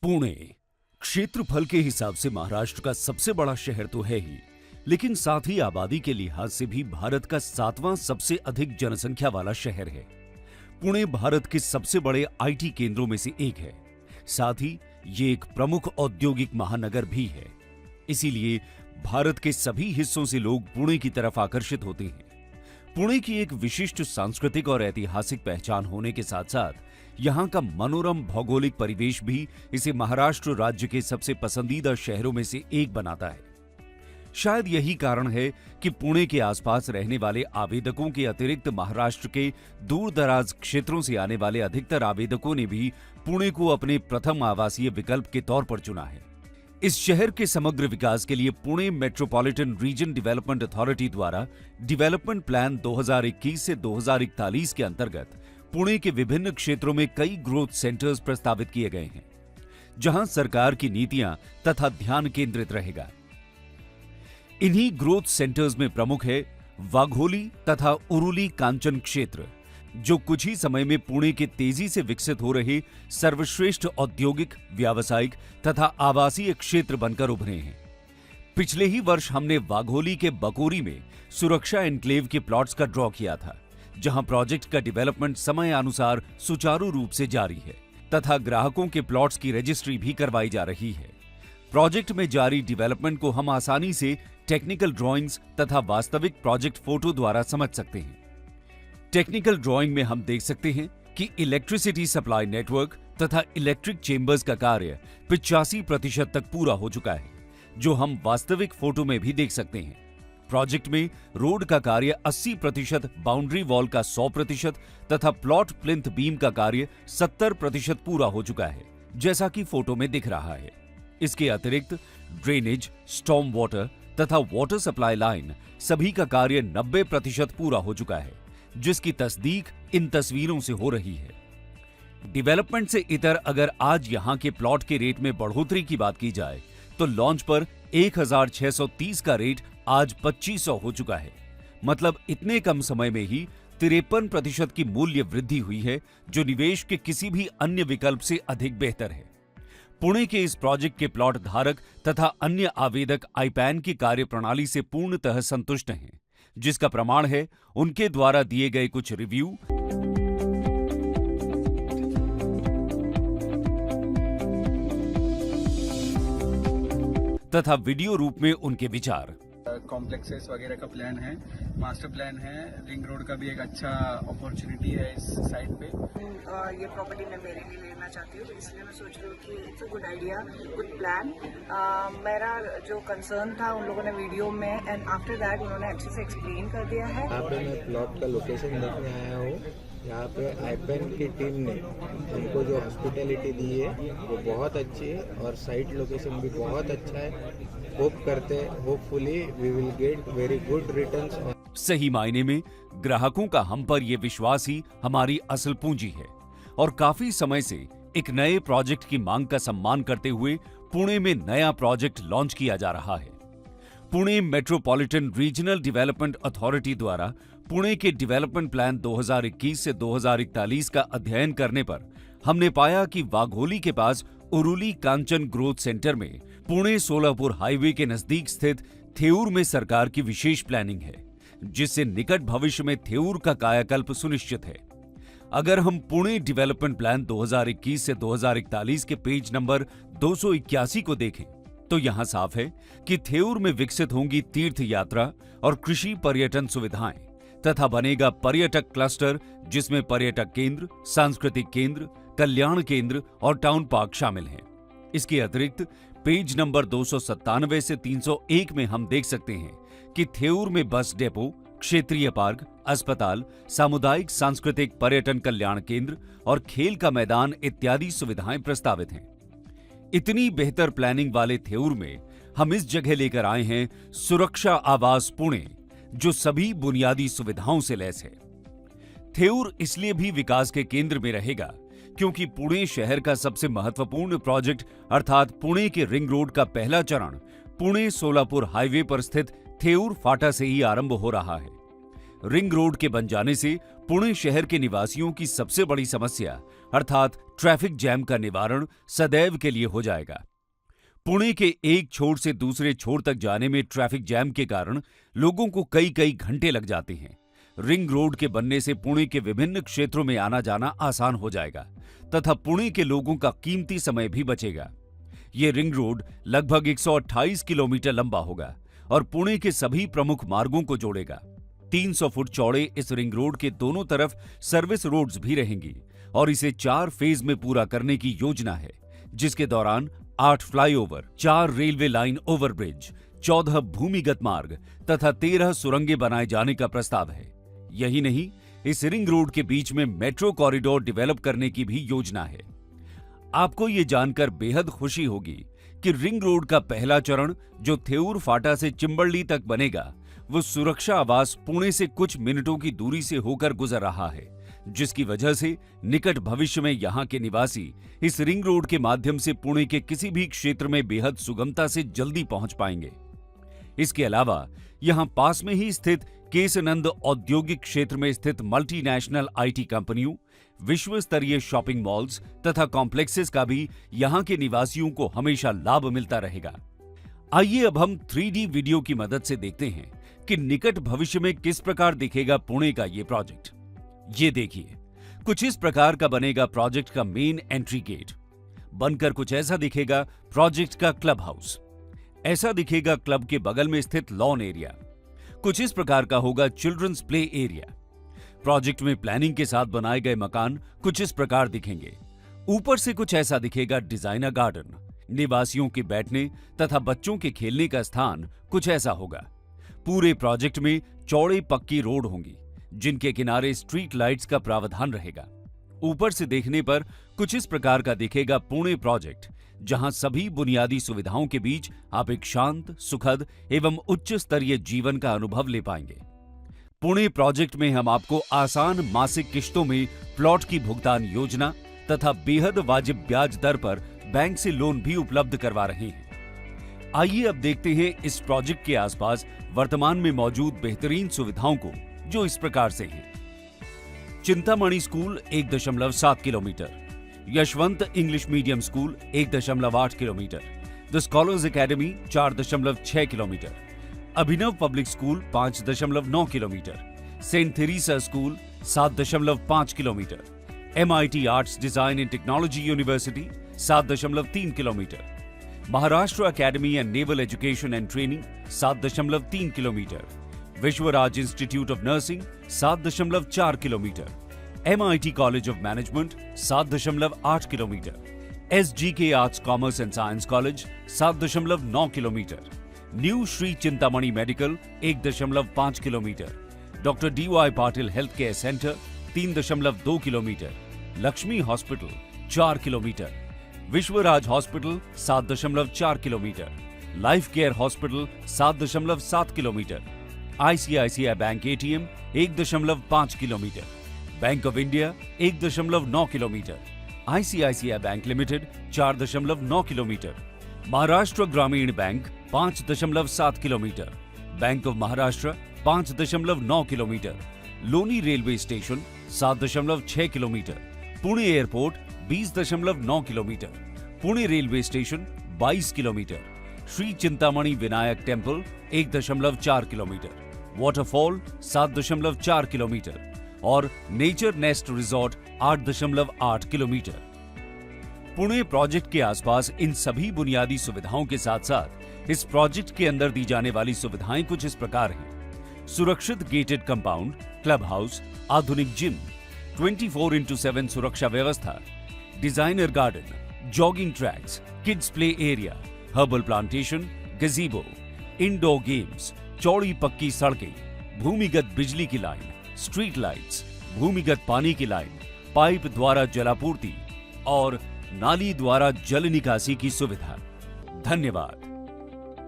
पुणे क्षेत्रफल के हिसाब से महाराष्ट्र का सबसे बड़ा शहर तो है ही, लेकिन साथ ही आबादी के लिहाज से भी भारत का 7वां सबसे अधिक जनसंख्या वाला शहर है। पुणे भारत के सबसे बड़े आईटी केंद्रों में से एक है। साथ ही ये एक प्रमुख औद्योगिक महानगर भी है। इसीलिए भारत के सभी हिस्सों से लोग पुणे की तरफ आकर्षित होते हैं। पुणे की एक विशिष्ट सांस्कृतिक और ऐतिहासिक पहचान होने के साथ साथ यहाँ का मनोरम भौगोलिक परिवेश भी इसे महाराष्ट्र राज्य के सबसे पसंदीदा शहरों में से एक बनाता है। शायद यही कारण है कि पुणे के आसपास रहने वाले आवेदकों के अतिरिक्त महाराष्ट्र के दूर दराज क्षेत्रों से आने वाले अधिकतर आवेदकों ने भी पुणे को अपने प्रथम आवासीय विकल्प के तौर पर चुना है। इस शहर के समग्र विकास के लिए Pune metropolitan region development authority द्वारा डेवलपमेंट प्लान 2021 से 2041 के अंतर्गत पुणे के विभिन्न क्षेत्रों में कई ग्रोथ सेंटर्स प्रस्तावित किए गए हैं, जहां सरकार की नीतियां तथा ध्यान केंद्रित रहेगा। इन्हीं ग्रोथ सेंटर्स में प्रमुख है वाघोली तथा उरुली कांचन क्षेत्र, जो कुछ ही समय में पुणे के तेजी से विकसित हो रहे सर्वश्रेष्ठ औद्योगिक, व्यावसायिक तथा आवासीय क्षेत्र बनकर उभरे हैं। पिछले ही वर्ष हमने वाघोली के बकोरी में सुरक्षा एन्क्लेव के प्लॉट्स का ड्रॉ किया था, जहां प्रोजेक्ट का डेवलपमेंट समय अनुसार सुचारू रूप से जारी है तथा ग्राहकों के प्लॉट्स की रजिस्ट्री भी करवाई जा रही है। प्रोजेक्ट में जारी डेवलपमेंट को हम आसानी से टेक्निकल ड्राइंग्स तथा वास्तविक प्रोजेक्ट फोटो द्वारा समझ सकते हैं। टेक्निकल ड्राइंग में हम देख सकते हैं कि इलेक्ट्रिसिटी सप्लाई नेटवर्क तथा इलेक्ट्रिक चेंबर्स का कार्य 85% तक पूरा हो चुका है, जो हम वास्तविक फोटो में भी देख सकते हैं। प्रोजेक्ट में रोड का कार्य 80%, बाउंड्री वॉल का 100% तथा प्लॉट प्लिंथ बीम का कार्य 70% पूरा हो चुका है, जैसा कि फोटो में दिख रहा है। इसके अतिरिक्त ड्रेनेज, स्टॉर्म वाटर तथा वाटर सप्लाई लाइन सभी का कार्य 90% पूरा हो चुका है, जिसकी तस्दीक इन तस्वीरों से हो रही है। डेवलपमेंट से इतर अगर आज यहां के प्लॉट के रेट में बढ़ोतरी की बात की जाए तो लॉन्च पर 1630 का रेट आज 2500 हो चुका है। मतलब इतने कम समय में ही 53% की मूल्य वृद्धि हुई है, जो निवेश के किसी भी अन्य विकल्प से अधिक बेहतर है। पुणे के इस प्रोजेक्ट के प्लॉट धारक तथा अन्य आवेदक आईपैन की कार्य प्रणाली से पूर्णतः संतुष्ट हैं, जिसका प्रमाण है उनके द्वारा दिए गए कुछ रिव्यू तथा वीडियो रूप में उनके विचार। कॉम्प्लेक्सेस वगैरह का प्लान है, मास्टर प्लान है, रिंग रोड का भी एक अच्छा अपॉर्चुनिटी है इस साइड पे। ये प्रॉपर्टी मैं मेरे लिए लेना चाहती हूँ, इसलिए मैं सोच रही हूँ कि it's a good idea, good plan. मेरा जो कंसर्न था उन लोगों ने वीडियो में एंड आफ्टर दैट उन्होंने अच्छे से एक्सप्लेन कर दिया है। यहाँ पे मैं प्लॉट का लोकेशन देखने आया हूँ। यहाँ पे आईपैन की टीम ने हमको जो हॉस्पिटैलिटी दी है वो बहुत अच्छी है और साइट लोकेशन भी बहुत अच्छा है। होप करते हैं hopefully we will get very good returns. सही मायने में ग्राहकों का हम पर यह विश्वास ही हमारी असल पूंजी है और काफी समय से एक नए प्रोजेक्ट की मांग का सम्मान करते हुए पुणे में नया प्रोजेक्ट लॉन्च किया जा रहा है। Pune metropolitan regional development authority द्वारा पुणे के डेवलपमेंट प्लान 2021 से 2041 का अध्ययन करने पर हमने पाया कि वाघोली के पास उरुली कांचन ग्रोथ सेंटर में पुणे सोलापुर हाईवे के नजदीक स्थित थेऊर में सरकार की विशेष प्लानिंग है, जिससे निकट भविष्य में थेऊर का कायाकल्प सुनिश्चित है। अगर हम पुणे डेवलपमेंट प्लान 2021 से 2041 के पेज नंबर 281 को देखें तो यहां साफ है कि थेऊर में विकसित होंगी तीर्थ यात्रा और कृषि पर्यटन सुविधाएं तथा बनेगा पर्यटक क्लस्टर, जिसमें पर्यटक केंद्र, सांस्कृतिक केंद्र, कल्याण केंद्र और टाउन पार्क शामिल हैं। इसके अतिरिक्त पेज नंबर 297 से 301 में हम देख सकते हैं कि थेऊर में बस डेपो, क्षेत्रीय पार्क, अस्पताल, सामुदायिक सांस्कृतिक पर्यटन कल्याण केंद्र और खेल का मैदान इत्यादि सुविधाएं प्रस्तावित हैं। इतनी बेहतर प्लानिंग वाले थेऊर में हम इस जगह लेकर आए हैं सुरक्षा आवास पुणे, जो सभी बुनियादी सुविधाओं से लैस है। थेऊर इसलिए भी विकास के केंद्र में रहेगा क्योंकि पुणे शहर का सबसे महत्वपूर्ण प्रोजेक्ट अर्थात पुणे के रिंग रोड का पहला चरण पुणे सोलापुर हाईवे पर स्थित थेऊर फाटा से ही आरंभ हो रहा है। रिंग रोड के बन जाने से पुणे शहर के निवासियों की सबसे बड़ी समस्या अर्थात ट्रैफिक जैम का निवारण सदैव के लिए हो जाएगा। पुणे के एक छोर से दूसरे छोर तक जाने में ट्रैफिक जैम के कारण लोगों को कई कई घंटे लग जाते हैं। रिंग रोड के बनने से पुणे के विभिन्न क्षेत्रों में आना जाना आसान हो जाएगा तथा पुणे के लोगों का कीमती समय भी बचेगा। ये रिंग रोड लगभग 128 किलोमीटर लंबा होगा और पुणे के सभी प्रमुख मार्गों को जोड़ेगा। 300 फुट चौड़े इस रिंग रोड के दोनों तरफ सर्विस रोड्स भी रहेंगी और इसे 4 फेज में पूरा करने की योजना है, जिसके दौरान 8 फ्लाईओवर, 4 रेलवे लाइन ओवरब्रिज, 14 भूमिगत मार्ग तथा 13 सुरंगें बनाए जाने का प्रस्ताव है। यही नहीं, इस रिंग रोड के बीच में मेट्रो कॉरिडोर डेवलप करने की भी योजना है। आपको ये जानकर बेहद खुशी होगी कि रिंग रोड का पहला चरण जो थेऊर फाटा से चिंबल्ली तक बनेगा, वो सुरक्षा आवास पुणे से कुछ मिनटों की दूरी से होकर गुजर रहा है, जिसकी वजह से निकट भविष्य में यहाँ के निवासी इस रिंग रोड के माध्यम से पुणे के किसी भी क्षेत्र में बेहद सुगमता से जल्दी पहुंच पाएंगे। इसके अलावा यहाँ पास में ही स्थित केसनंद औद्योगिक क्षेत्र में स्थित मल्टीनेशनल आईटी कंपनियों, विश्व स्तरीय शॉपिंग मॉल्स तथा कॉम्प्लेक्सेस का भी यहाँ के निवासियों को हमेशा लाभ मिलता रहेगा। आइए अब हम 3D वीडियो की मदद से देखते हैं कि निकट भविष्य में किस प्रकार दिखेगा पुणे का ये प्रोजेक्ट। ये देखिए, कुछ इस प्रकार का बनेगा प्रोजेक्ट का मेन एंट्री गेट। बनकर कुछ ऐसा दिखेगा प्रोजेक्ट का क्लब हाउस। ऐसा दिखेगा क्लब के बगल में स्थित लॉन एरिया। कुछ इस प्रकार का होगा चिल्ड्रंस प्ले एरिया। प्रोजेक्ट में प्लानिंग के साथ बनाए गए मकान कुछ इस प्रकार दिखेंगे। ऊपर से कुछ ऐसा दिखेगा डिजाइनर गार्डन। निवासियों के बैठने तथा बच्चों के खेलने का स्थान कुछ ऐसा होगा। पूरे प्रोजेक्ट में चौड़ी पक्की रोड होंगी, जिनके किनारे स्ट्रीट लाइट्स का प्रावधान रहेगा। ऊपर से देखने पर कुछ इस प्रकार का दिखेगा पुणे प्रोजेक्ट, जहां सभी बुनियादी सुविधाओं के बीच आप एक शांत, सुखद एवं उच्च स्तरीय जीवन का अनुभव ले पाएंगे। पुणे प्रोजेक्ट में हम आपको आसान मासिक किश्तों में प्लॉट की भुगतान योजना तथा बेहद वाजिब ब्याज दर पर बैंक से लोन भी उपलब्ध करवा रहे हैं। आइए अब देखते हैं इस प्रोजेक्ट के आसपास वर्तमान में मौजूद बेहतरीन सुविधाओं को, जो इस प्रकार से हैं। Chintamani school 1.7 kilometre, Yashwant English medium school 1.8 kilometre, the scholars academy 4.6 kilometre, Abhinav public school 5.9 kilometre, saint Theresa school 7.5 kilometre, MIT arts design and technology university 7.3 kilometre, Maharashtra academy and naval education and training 7.3 kilometre, Vishwaraj institute of nursing 7.4 kilometre, MIT college of management 7.8 kilometre, SGK arts commerce and science college 7.9 kilometre, new Shri Chintamani medical 1.5 kilometre, doctor DY Patil Health Care Centre 3.2 kilometre, Lakshmi Hospital 4 kilometre, Vishwaraj Hospital 7.4 kilometre, Life Care Hospital 7.7 kilometre, ICICI Bank ATM 1.5 kilometre, Bank of India 1.9 kilometre, ICICI Bank Limited 4.9 kilometre, Maharashtra Gramin Bank 5.7 kilometre, Bank of Maharashtra 5.9 kilometre, Loni railway station 7.6 kilometre, Pune airport 20.9 kilometre, Pune railway station 22 kilometre, Shri Chintamani Vinayak temple 1.4 kilometre, waterfall 7.4 kilometre और nature nest resort 8.8 kilometre. Pune project के आसपास इन सभी बुनियादी सुविधाओं के साथ साथ इस प्रोजेक्ट के अंदर दी जाने वाली सुविधाएं कुछ इस प्रकार हैं। सुरक्षित गेटेड कंपाउंड, क्लब हाउस, आधुनिक जिम, 24x7 सुरक्षा व्यवस्था, designer garden, jogging tracks, kids play area, herbal plantation, गजीबो, indoor games, चौड़ी पक्की सड़कें, भूमिगत बिजली की लाइन, स्ट्रीट लाइट्स, भूमिगत पानी की लाइन, पाइप द्वारा जलापूर्ति और नाली द्वारा जल निकासी की सुविधा। धन्यवाद।